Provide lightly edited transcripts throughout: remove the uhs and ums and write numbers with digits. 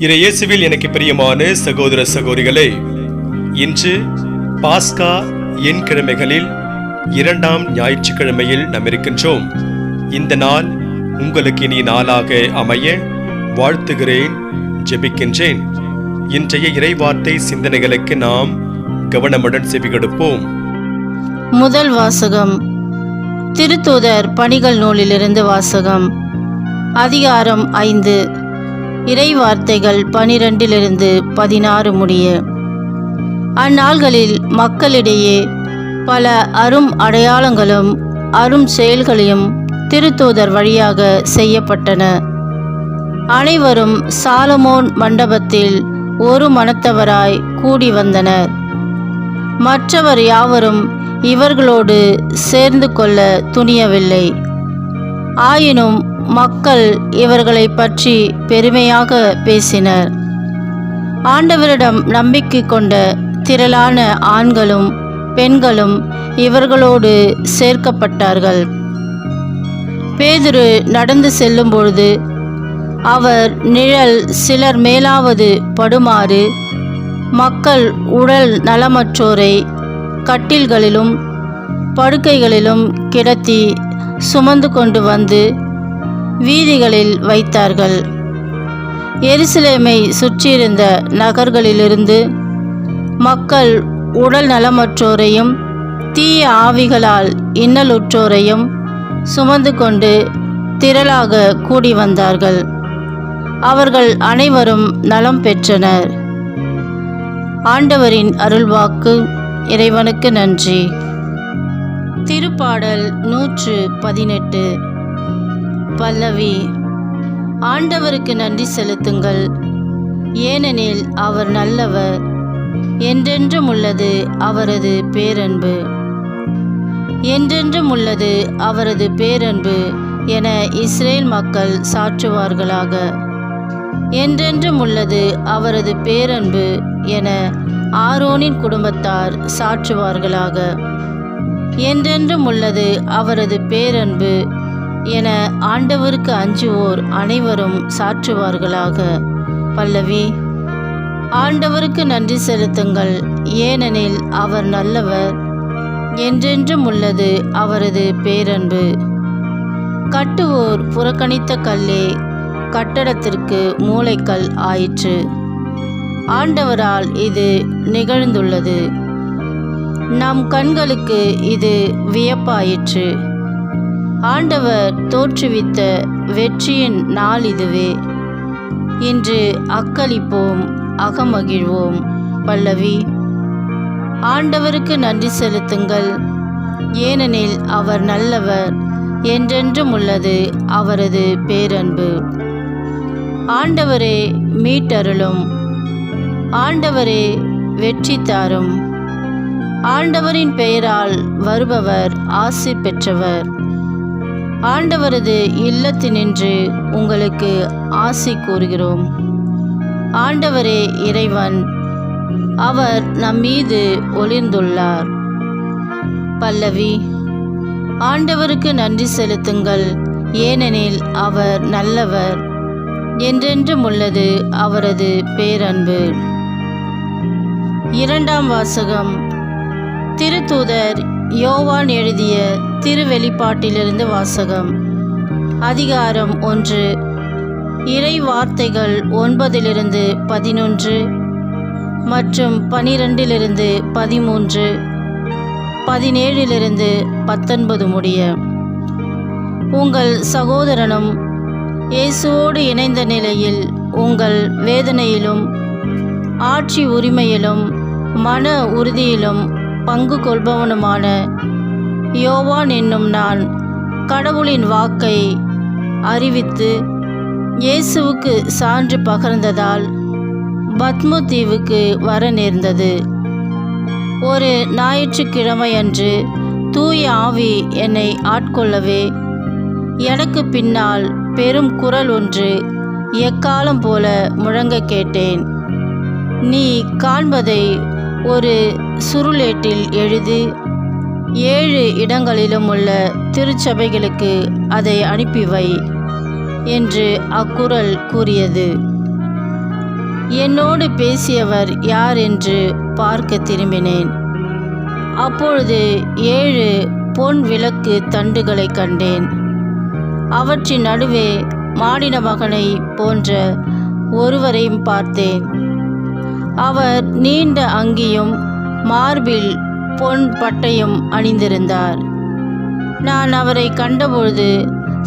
இயேசுவில் எனக்கு பிரியமான சகோதர சகோதரிகளே, இன்று பாஸ்கா என் கிழமைகளில் 2ஆம் ஞாயிற்றுக்கிழமையில் நாம் இருக்கின்றோம். இந்த நாள் உங்களுக்கு இனி நாளாக அமைய வாழ்த்துகிறேன், ஜெபிக்கின்றேன். இன்றைய இறைவார்த்தை சிந்தனைகளுக்கு நாம் கவனமுடன் செவிகொடுப்போம். முதல் வாசகம் திருத்தூதர் பணிகள் நூலிலிருந்து வாசகம். அதிகாரம் 5, இறைவார்த்தைகள் 12-16 முடிய. அந்நாள்களில் மக்களிடையே பல அரும் அடையாளங்களும் அரும் செயல்களையும் திருத்தூதர் வழியாக செய்யப்பட்டன. அனைவரும் சாலமோன் மண்டபத்தில் ஒரு மனத்தவராய் கூடி வந்தனர். மற்றவர் யாவரும் இவர்களோடு சேர்ந்து கொள்ள துணியவில்லை. ஆயினும் மக்கள் இவர்களை பற்றி பெருமையாக பேசினர். ஆண்டவரிடம் நம்பிக்கை கொண்ட திரளான ஆண்களும் பெண்களும் இவர்களோடு சேர்க்கப்பட்டார்கள். பேதுரு நடந்து செல்லும் பொழுது அவர் நிழல் சிலர் மேலாவது படுமாறு மக்கள் உடல் நலமற்றோரை கட்டில்களிலும் படுக்கைகளிலும் கிடத்தி சுமந்து கொண்டு வந்து வீதிகளில் வைத்தார்கள். எருசலேமை சுற்றியிருந்த நகர்களிலிருந்து மக்கள் உடல் நலமற்றோரையும் தீய ஆவிகளால் இன்னலுற்றோரையும் சுமந்து கொண்டு திரளாக கூடி வந்தார்கள். அவர்கள் அனைவரும் நலம் பெற்றனர். ஆண்டவரின் அருள்வாக்கு. இறைவனுக்கு நன்றி. திருப்பாடல் 118. பல்லவி. ஆண்டவருக்கு நன்றி செலுத்துங்கள், ஏனெனில் அவர் நல்லவர், என்றென்றும் உள்ளது அவரது பேரன்பு. என்றென்றும் உள்ளது அவரது பேரன்பு என இஸ்ரேல் மக்கள் சாற்றுவார்களாக. என்றென்றும் உள்ளது அவரது பேரன்பு என ஆரோனின் குடும்பத்தார் சாற்றுவார்களாக. என்றென்றும் உள்ளது அவரது பேரன்பு என ஆண்டவருக்கு அஞ்சுவோர் அனைவரும் சாற்றுவார்களாக. பல்லவி. ஆண்டவருக்கு நன்றி செலுத்துங்கள், ஏனெனில் அவர் நல்லவர், என்றென்றும் உள்ளது அவரது பேரன்பு. கட்டுவோர் புறக்கணித்த கல்லே கட்டடத்திற்கு மூலைக்கல் ஆயிற்று. ஆண்டவரால் இது நிகழ்ந்துள்ளது. நம் கண்களுக்கு இது வியப்பாயிற்று. ஆண்டவர் தோற்றுவித்த வெற்றியின் நாள் இதுவே. இன்று அக்களிப்போம், அகமகிழ்வோம். பல்லவி. ஆண்டவருக்கு நன்றி செலுத்துங்கள், ஏனெனில் அவர் நல்லவர், என்றென்றும் உள்ளது அவரது பேரன்பு. ஆண்டவரே மீட்டருளும், ஆண்டவரே வெற்றி தாரும். ஆண்டவரின் பெயரால் வருபவர் ஆசி பெற்றவர். ஆண்டவரது இல்லத்தினின்று உங்களுக்கு ஆசி கூறுகிறோம். ஆண்டவரே இறைவன், அவர் நம்மீது ஒளிர்ந்துள்ளார். பல்லவி. ஆண்டவருக்கு நன்றி செலுத்துங்கள், ஏனெனில் அவர் நல்லவர், என்றென்றும் உள்ளது அவரது பேரன்பு. 2ஆம் வாசகம். திருத்தூதர் யோவான் எழுதிய திருவெளிப்பாட்டிலிருந்து வாசகம். அதிகாரம் 1. இறை வார்த்தைகள் 9-11 மற்றும் 12-13, 17-19 முடிய. உங்கள் சகோதரனும் இயேசுவோடு இணைந்த நிலையில் உங்கள் வேதனையிலும் ஆட்சி உரிமையிலும் மன உறுதியிலும் பங்கு கொள்பவனுமான யோவான் என்னும் நான் கடவுளின் வாக்கை அறிவித்து இயேசுவுக்கு சான்று பகர்ந்ததால் பத்மு தீவுக்கு வர நேர்ந்தது. ஒரு ஞாயிற்றுக்கிழமையன்று தூய ஆவி என்னை ஆட்கொள்ளவே எனக்கு பின்னால் பெரும் குரல் ஒன்று எக்காலம் போல முழங்க கேட்டேன். நீ காண்பதை ஒரு சுருளேட்டில் எழுதி 7 இடங்களிலும் உள்ள திருச்சபைகளுக்கு அதை அனுப்பி வை என்று அக்குரல் கூறியது. என்னோடு பேசியவர் யார் என்று பார்க்க திரும்பினேன். அப்பொழுது 7 பொன் விளக்கு தண்டுகளை கண்டேன். அவற்றின் நடுவே மானிட மகனை போன்ற ஒருவரையும் பார்த்தேன். அவர் நீண்ட அங்கியும் மார்பில் பொன் பட்டையும் அணிந்திருந்தார். நான் அவரை கண்டபொழுது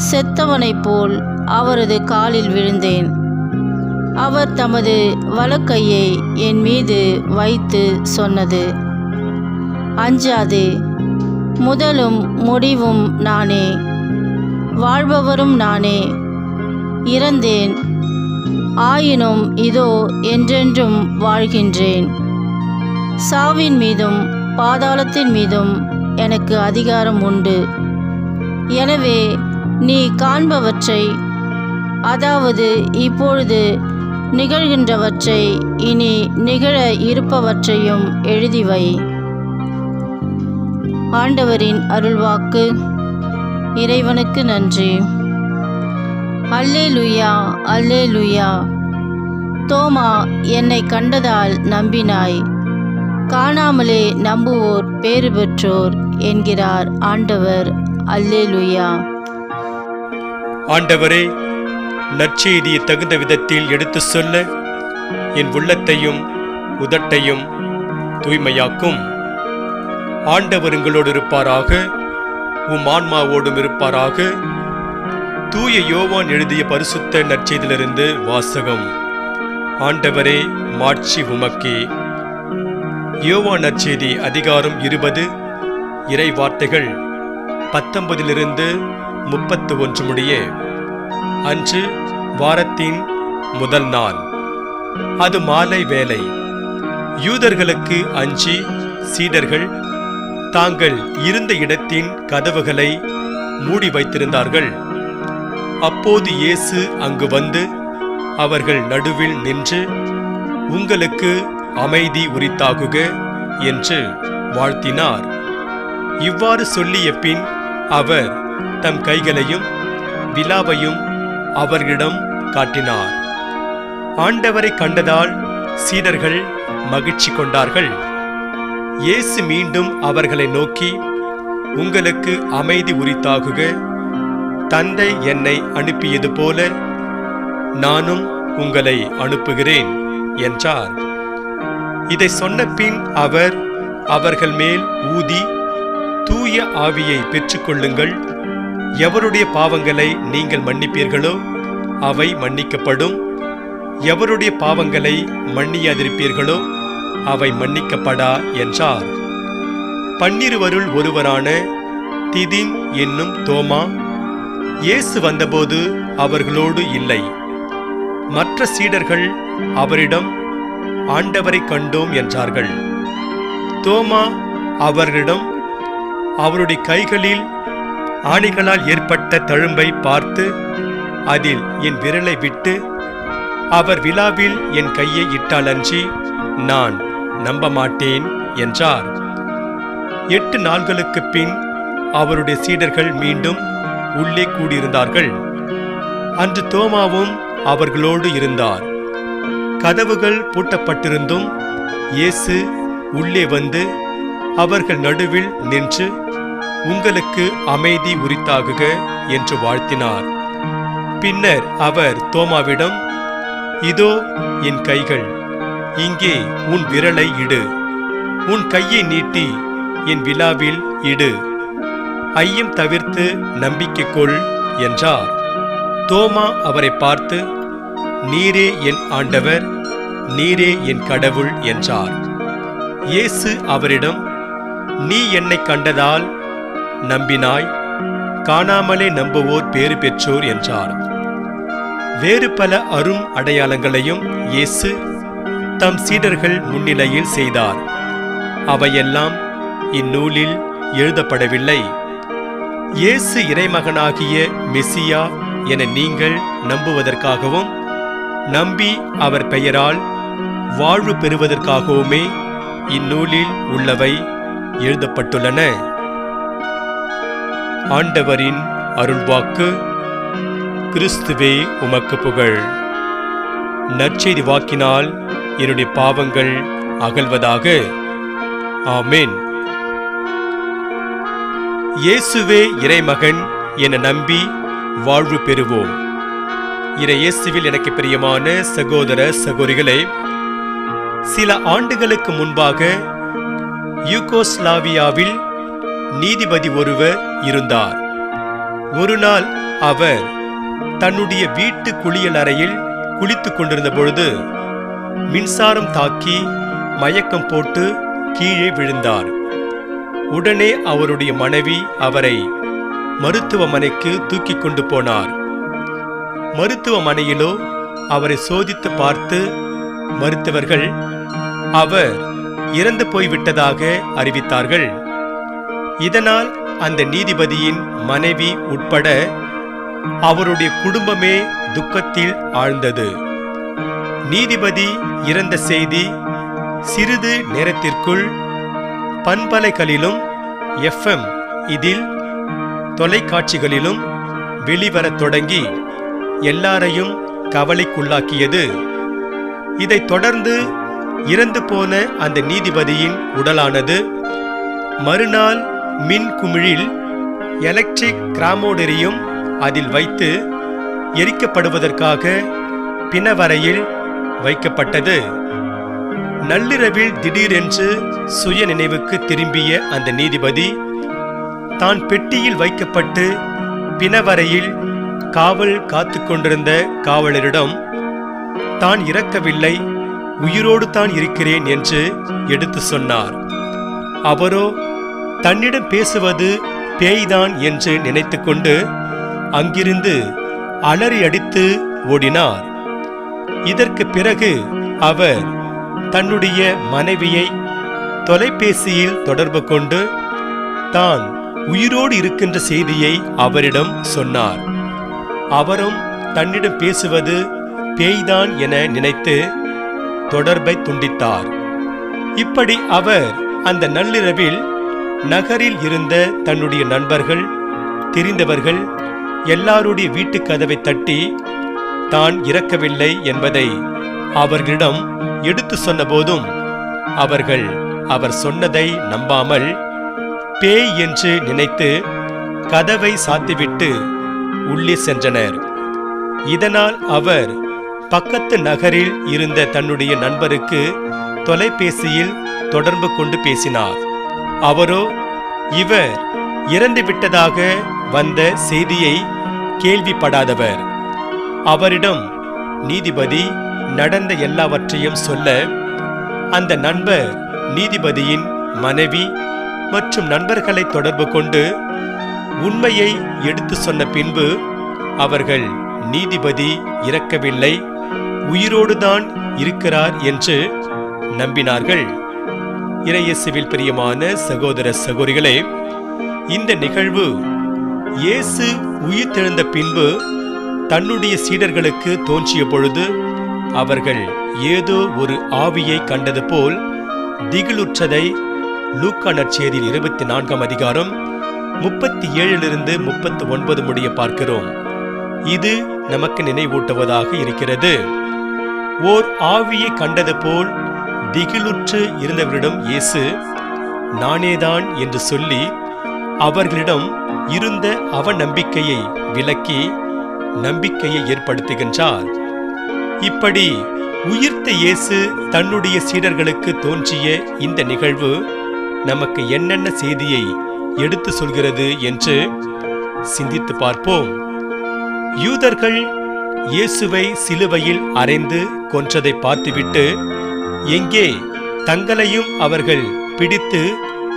செத்தவனைப் போல் அவரது காலில் விழுந்தேன். அவர் தமது வலக்கையை என் மீது வைத்து சொன்னது, அஞ்சாதே, முதலும் முடிவும் நானே, வாழ்பவரும் நானே. இறந்தேன், ஆயினும் இதோ என்றென்றும் வாழ்கின்றேன். சாவின் மீதும் பாதாளத்தின் மீதும் எனக்கு அதிகாரம் உண்டு. எனவே நீ காண்பவற்றை, அதாவது இப்பொழுது நிகழ்கின்றவற்றை, இனி நிகழ இருப்பவற்றையும் எழுதிவை. ஆண்டவரின் அருள்வாக்கு. இறைவனுக்கு நன்றி. அல்லேலூயா, அல்லேலூயா. தோமா, என்னை கண்டதால் நம்பினாய், காணாமலே நம்புவோர் பேறு பெற்றோர் என்கிறார் ஆண்டவர். அல்லேலூயா. ஆண்டவரே, நற்செய்தியை தகுந்த விதத்தில் எடுத்து சொல்ல என் உள்ளத்தையும் உதட்டையும் தூய்மையாக்கும். ஆண்டவர் உங்களோடு இருப்பாராக, உம் ஆன்மாவோடும் இருப்பாராக. தூய யோவான் எழுதிய பரிசுத்த நற்செய்தியிலிருந்து வாசகம். ஆண்டவரே, மாட்சி உமக்கே. யோவான் நற்செய்தி அதிகாரம் 20, இறை வார்த்தைகள் 19 31 முடிய. அன்று வாரத்தின் முதல் நாள். அது மாலை வேளை. யூதர்களுக்கு அஞ்சி சீடர்கள் தாங்கள் இருந்த இடத்தின் கதவுகளை மூடி வைத்திருந்தார்கள். அப்போது இயேசு அங்கு வந்து அவர்கள் நடுவில் நின்று, உங்களுக்கு அமைதி உரித்தாகுக என்று வாழ்த்தினார். இவ்வாறு சொல்லிய பின் அவர் தம் கைகளையும் விலாவையும் அவர்களிடம் காட்டினார். ஆண்டவரை கண்டதால் சீடர்கள் மகிழ்ச்சி கொண்டார்கள். இயேசு மீண்டும் அவர்களை நோக்கி, உங்களுக்கு அமைதி உரித்தாகுக. தந்தை என்னை அனுப்பியது போல நானும் உங்களை அனுப்புகிறேன் என்றார். இதை சொன்ன பின் அவர் அவர்கள் மேல் ஊதி, தூய ஆவியை பெற்றுக்கொள்ளுங்கள். எவருடைய பாவங்களை நீங்கள் மன்னிப்பீர்களோ அவை மன்னிக்கப்படும். எவருடைய பாவங்களை மன்னியாதிருப்பீர்களோ அவை மன்னிக்கப்படா என்றார். 12 ஒருவரான திதிம் என்னும் தோமா இயேசு வந்தபோது அவர்களோடு இல்லை. மற்ற சீடர்கள் அவரிடம், ஆண்டவரை கண்டோம் என்றார்கள். தோமா அவர்களிடம், அவருடைய கைகளில் ஆணிகளால் ஏற்பட்ட தழும்பை பார்த்து அதில் என் விரலை விட்டு அவர் விலாவில் என் கையை இட்டாலன்றி நான் நம்ப மாட்டேன் என்றார். 8 நாள்களுக்கு பின் அவருடைய சீடர்கள் மீண்டும் உள்ளே கூடியிருந்தார்கள். அன்று தோமாவும் அவர்களோடு இருந்தார். கதவுகள் பூட்டப்பட்டிருந்தும் இயேசு உள்ளே வந்து அவர்கள் நடுவில் நின்று, உங்களுக்கு அமைதி உரித்தாகுக என்று வாழ்த்தினார். பின்னர் அவர் தோமாவிடம், இதோ என் கைகள், இங்கே உன் விரலை இடு, உன் கையை நீட்டி என் விலாவில் இடு, ஐயம் தவிர்த்து நம்பிக்கை கொள் என்றார். தோமா அவரை பார்த்து, நீரே என் ஆண்டவர், நீரே என் கடவுள் என்றார். இயேசு அவரிடம், நீ என்னை கண்டதால் நம்பினாய், காணாமலே நம்புவோர் பேறு பெற்றோர் என்றார். வேறு பல அரும் அடையாளங்களையும் இயேசு தம் சீடர்கள் முன்னிலையில் செய்தார். அவையெல்லாம் இந்நூலில் எழுதப்படவில்லை. இயேசு இறைமகனாகிய மெசியா என நீங்கள் நம்புவதற்காகவும் நம்பி அவர் பெயரால் வாழ்வு பெறுவதற்காகவுமே இந்நூலில் உள்ளவை எழுதப்பட்டுள்ளன. ஆண்டவரின் அருள்வாக்கு. கிறிஸ்துவே உமக்கு புகழ். நற்செய்தி வாக்கினால் என்னுடைய பாவங்கள் அகல்வதாக. ஆமென். இயேசுவே இறைமகன் என நம்பி வாழ்வு பெறுவோம். இயேசுவில் எனக்கு பிரியமான சகோதர சகோதரிகளே, சில ஆண்டுகளுக்கு முன்பாக யூகோஸ்லாவியாவில் நீதிபதி ஒருவர் இருந்தார். ஒரு நாள் அவர் தன்னுடைய வீட்டு குளியல் அறையில் குளித்துக் கொண்டிருந்த பொழுது மின்சாரம் தாக்கி மயக்கம் போட்டு கீழே விழுந்தார். உடனே அவருடைய மனைவி அவரை மருத்துவமனைக்கு தூக்கி கொண்டு போனார். மருத்துவமனையிலோ அவரை சோதித்து பார்த்து மருத்துவர்கள் அவர் இறந்து போய்விட்டதாக அறிவித்தார்கள். இதனால் அந்த நீதிபதியின் மனைவி உட்பட அவருடைய குடும்பமே துக்கத்தில் ஆழ்ந்தது. நீதிபதி இறந்த செய்தி சிறிது நேரத்திற்குள் பண்பலைகளிலும் FM இதில் தொலைக்காட்சிகளிலும் வெளிவரத் தொடங்கி எல்லாரையும் கவலைக்குள்ளாக்கியது. இதைத் தொடர்ந்து இறந்து போன அந்த நீதிபதியின் உடலானது மறுநாள் மின் குமிழில் எலக்ட்ரிக் கிராமோடரியும் அதில் வைத்து எரிக்கப்படுவதற்காக பிணவரையில் வைக்கப்பட்டது. நள்ளிரவில் திடீரென்று சுய நினைவுக்கு திரும்பிய அந்த நீதிபதி தான் பெட்டியில் வைக்கப்பட்டு பிணவரையில் காவல் காத்து கொண்டிருந்த காவலரிடம் தான் இறக்கவில்லை, உயிரோடு தான் இருக்கிறேன் என்று எடுத்து சொன்னார். அவரோ தன்னிடம் பேசுவது பேய்தான் என்று நினைத்து கொண்டு அங்கிருந்து அலறி அடித்து ஓடினார். இதற்கு பிறகு அவர் தன்னுடைய மனைவியை தொலைபேசியில் தொடர்பு கொண்டு தான் உயிரோடு இருக்கின்ற செய்தியை அவரிடம் சொன்னார். அவரும் தன்னிடம் பேசுவது பேய்தான் என நினைத்து தொடர்பை துண்டித்தார். இப்படி அவர் அந்த நள்ளிரவில் நகரில் இருந்த தன்னுடைய நண்பர்கள், தெரிந்தவர்கள் எல்லாருடைய வீட்டு கதவை தட்டி தான் இறக்கவில்லை என்பதை அவர்களிடம் எடுத்து சொன்ன போதும் அவர்கள் அவர் சொன்னதை நம்பாமல் பேய் என்று நினைத்து கதவை சாத்திவிட்டு உள்ளே சென்றனர். இதனால் அவர் பக்கத்து நகரில் இருந்த தன்னுடைய நண்பருக்கு தொலைபேசியில் தொடர்பு கொண்டு பேசினார். அவரோ இவர் இறந்து விட்டதாக வந்த செய்தியை கேள்விப்படாதவர். அவரிடம் நீதிபதி நடந்த எல்லாவற்றையும் சொல்ல அந்த நண்பர் நீதிபதியின் மனைவி மற்றும் நண்பர்களை தொடர்பு கொண்டு உண்மையை எடுத்து சொன்ன பின்பு அவர்கள் நீதிபதி இறக்கவில்லை, உயிரோடுதான் இருக்கிறார் என்று நம்பினார்கள். இறையேசுவில் பிரியமான சகோதர சகோதரிகளே, இந்த நிகழ்வு இயேசு உயிர்த்தெழுந்த பின்பு தன்னுடைய சீடர்களுக்கு தோன்றிய பொழுது அவர்கள் ஏதோ ஒரு ஆவியை கண்டது போல் திகிலுற்றதை லூக்கா நற்செய்தியில் 24ஆம் அதிகாரம் 37 39 முடிய பார்க்கிறோம். இது நமக்கு நினைவூட்டுவதாக இருக்கிறது. ஓர் ஆவியை கண்டது போல் திகிலுற்று இருந்தவரிடம் இயேசு நானேதான் என்று சொல்லி அவர்களிடம் இருந்த அவநம்பிக்கையை விலக்கி நம்பிக்கையை ஏற்படுத்துகின்றார். இப்படி உயிர்த்த இயேசு தன்னுடைய சீடர்களுக்கு தோன்றிய இந்த நிகழ்வு நமக்கு என்னென்ன செய்தியை எடுத்து சொல்கிறது என்று சிந்தித்து பார்ப்போம். யூதர்கள் இயேசுவை சிலுவையில் அறைந்து கொன்றதை பார்த்துவிட்டு எங்கே தங்களையும் அவர்கள் பிடித்து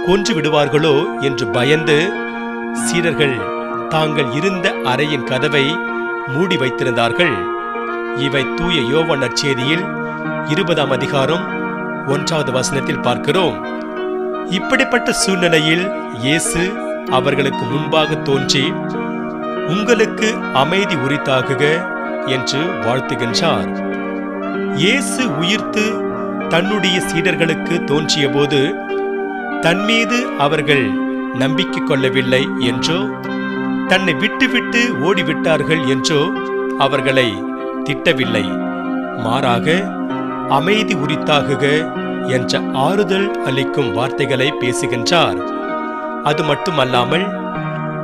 கொன்று விடுவார்களோ என்று பயந்து சீடர்கள் தாங்கள் இருந்த அறையின் கதவை மூடி வைத்திருந்தார்கள். இவை தூய யோவான் நற்செய்தியில் 20ஆம் அதிகாரம் 1வது வசனத்தில் பார்க்கிறோம். இப்படிப்பட்ட சூழ்நிலையில் இயேசு அவர்களுக்கு முன்பாக தோன்றி உங்களுக்கு அமைதி உரித்தாகுக என்று வாழ்த்துகின்றார். இயேசு உயிர்த்து தன்னுடைய சீடர்களுக்கு தோன்றிய போது தன்மீது அவர்கள் நம்பிக்கை கொள்ளவில்லை என்றோ தன்னை விட்டுவிட்டு ஓடிவிட்டார்கள் என்றோ அவர்களை திட்டவில்லை. மாறாக அமைதி உரித்தாகுக என்ற ஆறுதல் அளிக்கும் வார்த்தைகளை பேசுகின்றார். அது மட்டுமல்லாமல்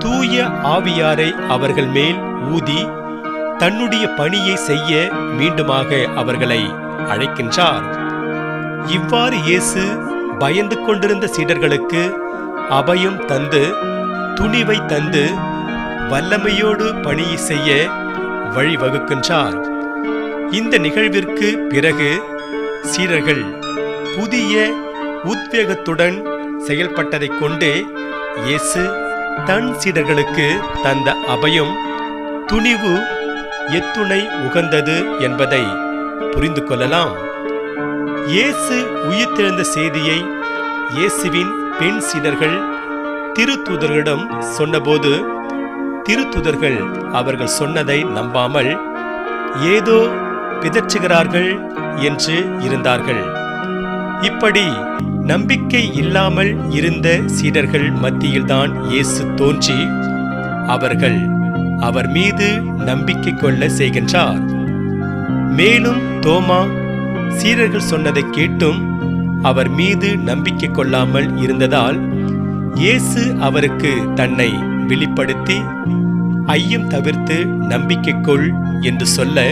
தூய ஆவியாரை அவர்கள் மேல் ஊதி தன்னுடைய பணியை செய்ய மீண்டுமாக அவர்களை அழைக்கின்றார். இவ்வாறு இயேசு பயந்து கொண்டிருந்த சீடர்களுக்கு அபயம் தந்து, துணிவை தந்து, வல்லமையோடு பணியை செய்ய வழிவகுக்கின்றார். இந்த நிகழ்விற்கு பிறகு சீடர்கள் புதிய உத்வேகத்துடன் செயல்பட்டதைக் கொண்டே இயேசு தன் சீடர்களுக்கு தந்த அபயம், துணிவு எத்துணை உகந்தது என்பதை புரிந்து கொள்ளலாம். இயேசு உயிர்த்தெழுந்த செய்தியை இயேசுவின் பெண் சீடர்கள் திருத்தூதர்களிடம் சொன்னபோது திருத்தூதர்கள் அவர்கள் சொன்னதை நம்பாமல் ஏதோ பிதற்றுகிறார்கள் என்று இருந்தார்கள். இப்படி நம்பிக்கை இல்லாமல் இருந்த சீடர்கள் மத்தியில்தான் இயேசு தோன்றி அவர் மீது நம்பிக்கை கொள்ள செய்கின்றார். மேலும் தோமா சீடர்கள் சொன்னதை கேட்டும் அவர் மீது நம்பிக்கை கொள்ளாமல் இருந்ததால் இயேசு அவருக்கு தன்னை வெளிப்படுத்தி ஐயம் தவிர்த்து நம்பிக்கை கொள் என்று சொல்ல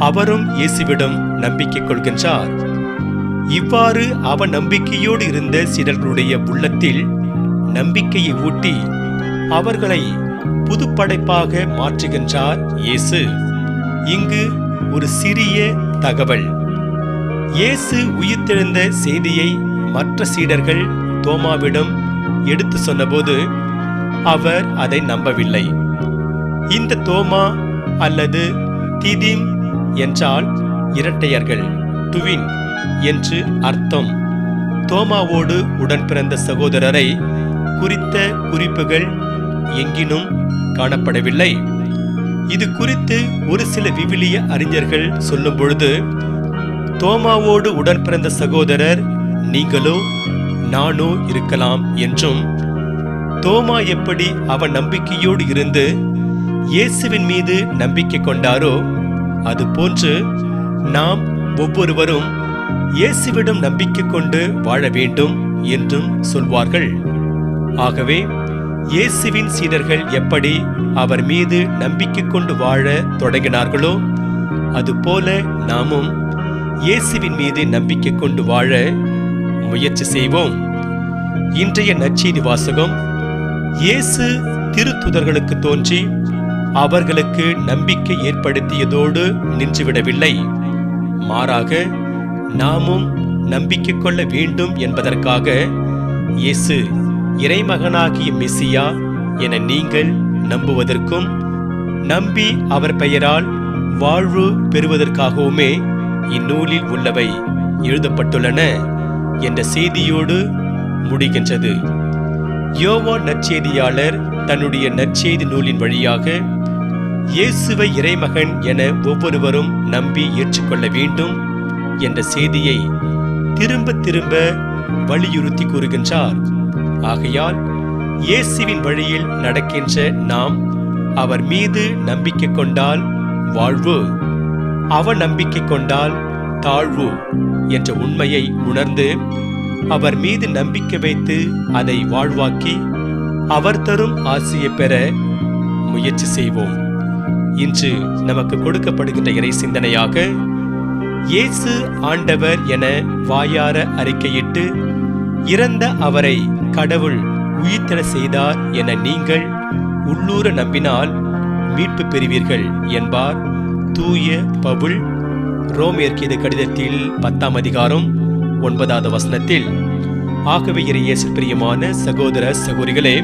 அவரும் இயேசுவிடம் நம்பிக்கை கொள்கின்றார். இவ்வாறு அவர் நம்பிக்கையோடு இருந்த சீடர்களுடைய உள்ளத்தில் நம்பிக்கையை ஊட்டி அவர்களை புதுப்படைப்பாக மாற்றுகின்றார் இயேசு. இங்கு ஒரு சிறிய தகவல். இயேசு உயிர்த்தெழுந்த செய்தியை மற்ற சீடர்கள் தோமாவிடம் எடுத்து சொன்னபோது அவர் அதை நம்பவில்லை. இந்த தோமா அல்லது திதிம் என்றால் இரட்டையர்கள், டுவின் என்று அர்த்தம். தோமாவோடு உடன் பிறந்த சகோதரரை குறித்த குறிப்புகள் எங்கினும் காணப்படவில்லை. இது குறித்து ஒரு சில விவிலிய அறிஞர்கள் சொல்லும் பொழுது, தோமாவோடு உடன் பிறந்த சகோதரர் நீங்களோ நானோ இருக்கலாம் என்றும், தோமா எப்படி அவன் நம்பிக்கையோடு இருந்து இயேசுவின் மீது நம்பிக்கை கொண்டாரோ அதுபோன்று நாம் ஒவ்வொருவரும் இயேசுவிடம் நம்பிக்கை கொண்டு வாழ வேண்டும் என்றும் சொல்வார்கள். ஆகவே இயேசுவின் சீடர்கள் எப்படி அவர் மீது நம்பிக்கை கொண்டு வாழ தொடங்கினார்களோ அதுபோல நாமும் இயேசுவின் மீது நம்பிக்கை கொண்டு வாழ முயற்சி செய்வோம். இன்றைய நற்செய்தி வாசகம், இயேசு திருத்தூதர்களுக்கு தோன்றி அவர்களுக்கு நம்பிக்கை ஏற்படுத்தியதோடு நின்றுவிடவில்லை. மாறாக நாமும் நம்பிக்கை கொள்ள வேண்டும் என்பதற்காக இயேசு இறைமகனாகிய மெசியா என நீங்கள் நம்புவதற்கும் நம்பி அவர் பெயரால் வாழ்வு பெறுவதற்காகவுமே இந்நூலில் உள்ளவை எழுதப்பட்டுள்ளன என்ற செய்தியோடு முடிகின்றது. யோவான் நற்செய்தியாளர் தன்னுடைய நற்செய்தி நூலின் வழியாக இயேசுவை இறைமகன் என ஒவ்வொருவரும் நம்பி ஏற்றுக்கொள்ள வேண்டும் என்ற செய்தியை திரும்ப திரும்ப வலியுறுத்தி கூறுகின்றார். ஆகையால் இயேசுவின் வழியில் நடக்கின்ற நாம் அவர் மீது நம்பிக்கை கொண்டால் வாழ்வு, அவர் நம்பிக்கை கொண்டால் தாழ்வு என்ற உண்மையை உணர்ந்து அவர் மீது நம்பிக்கை வைத்து அதை வாழ்வாக்கி அவர் தரும் ஆசியை பெற முயற்சி செய்வோம். இன்று நமக்கு கொடுக்கப்படுகின்ற இறை சிந்தனையாக, இயேசு ஆண்டவர் என வாயார அறிக்கையிட்டு இறந்த அவரை கடவுள் உயிர்த்தெழ செய்தார் என நீங்கள் உள்ளூர நம்பினால் மீட்பு பெறுவீர்கள் என்பார் தூய பவுல் ரோமேயர்க்கு கடிதத்தில் 10ஆம் அதிகாரம் 9வது வசனத்தில். ஆகவே இயேசுவில் பிரியமான சகோதர சகோதரிகளே,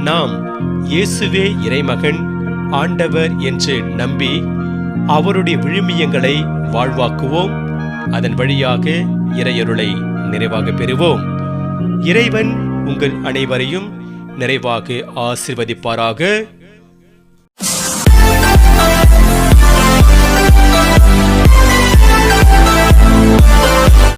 நாம் இயேசுவே இறைமகன் ஆண்டவர் என்று நம்பி அவருடைய விழுமியங்களை வாழ்வாக்குவோம். அதன் வழியாக இறையருளை நிறைவாக பெறுவோம். இறைவன் உங்கள் அனைவரையும் நிறைவாக ஆசீர்வதிப்பாராக.